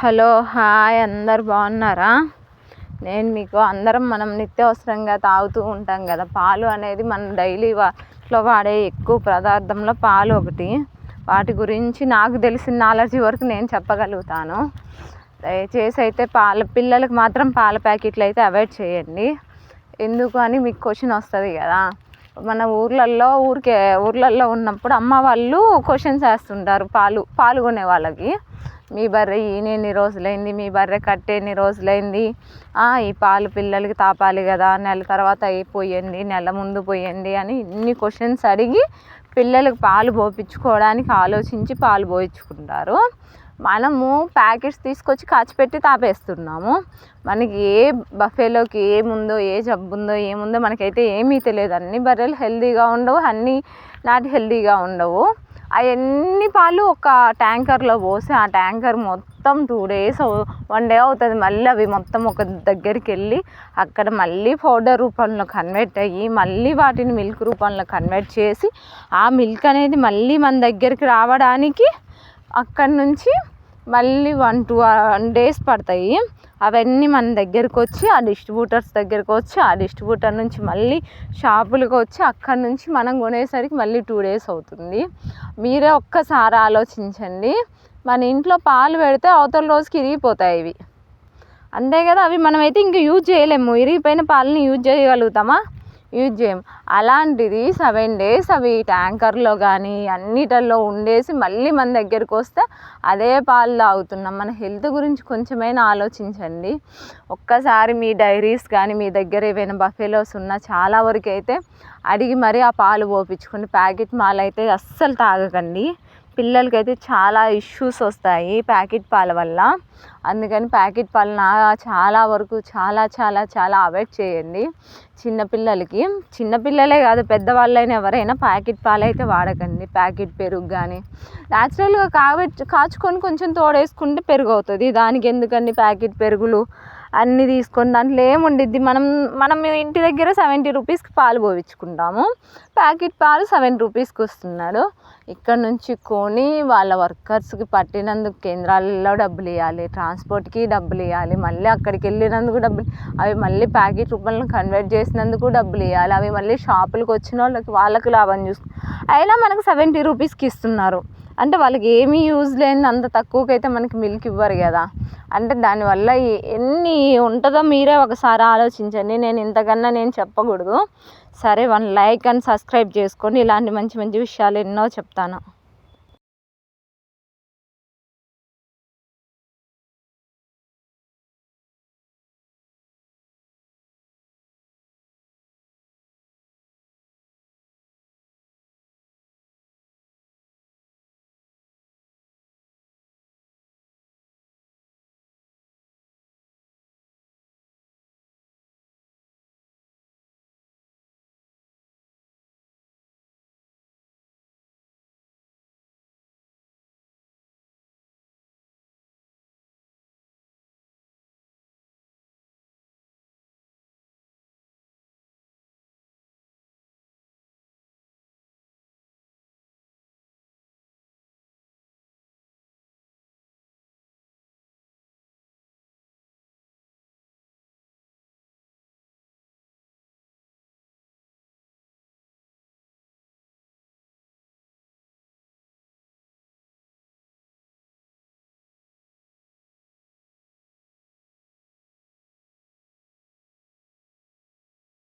Hello hi, అందరు బాగున్నారా? నేను మీకు మనం నిత్యావసరంగా తాగుతూ ఉంటాం కదా, పాలు అనేది మనం డైలీ వాటిలో వాడే ఎక్కువ పదార్థంలో పాలు ఒకటి. వాటి గురించి నాకు తెలిసిన నాలెడ్జ్ వరకు నేను చెప్పగలుగుతాను. దయచేసి అయితే పిల్లలకు మాత్రం పాల ప్యాకెట్లు అయితే అవాయిడ్ చేయండి. ఎందుకు అని మీకు క్వశ్చన్ వస్తుంది కదా. మన ఊర్లల్లో ఉన్నప్పుడు అమ్మ వాళ్ళు క్వశ్చన్స్ వేస్తుంటారు పాలు కొనే వాళ్ళకి. మీ బర్రె ఈయనెన్ని రోజులైంది, మీ బర్రె కట్టే ఎన్ని రోజులైంది, ఈ పాలు పిల్లలకి తాపాలి కదా, నెల తర్వాత పోయండి, నెల ముందు పోయండి అని ఇన్ని క్వశ్చన్స్ అడిగి పిల్లలకు పాలు పోయించుకోవడానికి ఆలోచించి పాలు పోయించుకుంటారు. మనము ప్యాకెట్స్ తీసుకొచ్చి కాచిపెట్టి తాపేస్తున్నాము. మనకి ఏ బఫేలోకి ఏముందో, ఏ జబ్బు ఉందో ఏముందో మనకైతే ఏమీ తెలియదు. అన్ని బర్రెలు హెల్తీగా ఉండవు, అన్నీ నాటి హెల్తీగా ఉండవు. అవన్నీ పాలు ఒక ట్యాంకర్లో పోసి ఆ ట్యాంకర్ మొత్తం 2 days 1 day అవుతుంది. మళ్ళీ అవి మొత్తం ఒక దగ్గరికి వెళ్ళి అక్కడ మళ్ళీ పౌడర్ రూపంలో కన్వర్ట్ అయ్యి మళ్ళీ వాటిని మిల్క్ రూపంలో కన్వర్ట్ చేసి ఆ మిల్క్ అనేది మళ్ళీ మన దగ్గరికి రావడానికి అక్కడి నుంచి మళ్ళీ 1 days పడతాయి. అవన్నీ మన దగ్గరకు వచ్చి ఆ డిస్ట్రిబ్యూటర్స్ దగ్గరకు వచ్చి ఆ డిస్ట్రిబ్యూటర్ నుంచి మళ్ళీ షాపులకు వచ్చి అక్కడి నుంచి మనం కొనేసరికి మళ్ళీ 2 days అవుతుంది. మీరే ఒక్కసారి ఆలోచించండి. మన ఇంట్లో పాలు పెడితే అవతల రోజుకి ఇరిగిపోతాయి ఇవి, అంతే కదా. అవి మనమైతే ఇంకా యూజ్ చేయలేము. ఇరిగిపోయిన పాలని యూజ్ చేయగలుగుతామా? యూజ్ చేయము. అలాంటిది 7 days అవి ట్యాంకర్లో కానీ అన్నిటిల్లో ఉండేసి మళ్ళీ మన దగ్గరికి వస్తే అదే పాలు తాగుతున్నాం. మన హెల్త్ గురించి కొంచెమైనా ఆలోచించండి. ఒక్కసారి మీ డైరీస్ కానీ మీ దగ్గర ఏవైనా బఫేలోస్ ఉన్నా చాలా వరకు అయితే అడిగి మరీ ఆ పాలు పోయించుకోండి. ప్యాకెట్ పాలు అయితే అస్సలు తాగకండి. పిల్లలకైతే చాలా ఇష్యూస్ వస్తాయి ప్యాకెట్ పాల వల్ల. అందుకని ప్యాకెట్ పాలు చాలా వరకు చాలా అవాయిడ్ చేయండి. చిన్నపిల్లలే కాదు, పెద్దవాళ్ళైనా ఎవరైనా ప్యాకెట్ పాలు అయితే వాడకండి. ప్యాకెట్ పెరుగు కానీ న్యాచురల్గా కాచుకొని కొంచెం తోడేసుకుంటే పెరుగు అవుతుంది. దానికి ఎందుకండి ప్యాకెట్ పెరుగులు అన్నీ తీసుకొని దాంట్లో ఏముండిద్ది? మనం ఇంటి దగ్గర 70 రూపీస్కి పాలు పోయించుకుంటాము. ప్యాకెట్ పాలు 7 రూపీస్కి వస్తున్నాడు. ఇక్కడ నుంచి కొని వాళ్ళ వర్కర్స్కి పట్టినందుకు కేంద్రాలలో డబ్బులు ఇవ్వాలి, ట్రాన్స్పోర్ట్కి డబ్బులు ఇవ్వాలి, మళ్ళీ అక్కడికి వెళ్ళినందుకు డబ్బులు, అవి మళ్ళీ ప్యాకెట్ రూపంలో కన్వర్ట్ చేసినందుకు డబ్బులు ఇవ్వాలి, అవి మళ్ళీ షాపులకు వచ్చిన వాళ్ళకి లాభం అయినా మనకు 70 రూపీస్కి ఇస్తున్నారు. అంటే వాళ్ళకి ఏమీ యూజ్ లేని అంత తక్కువకైతే మనకి మిల్క్ ఇవ్వరు కదా. అంటే దానివల్ల ఎన్ని ఉంటుందో మీరే ఒకసారి ఆలోచించండి. నేను ఇంతకన్నా చెప్పకూడదు. సరే, 1 like and subscribe చేసుకోండి. ఇలాంటి మంచి విషయాలు ఎన్నో చెప్తాను.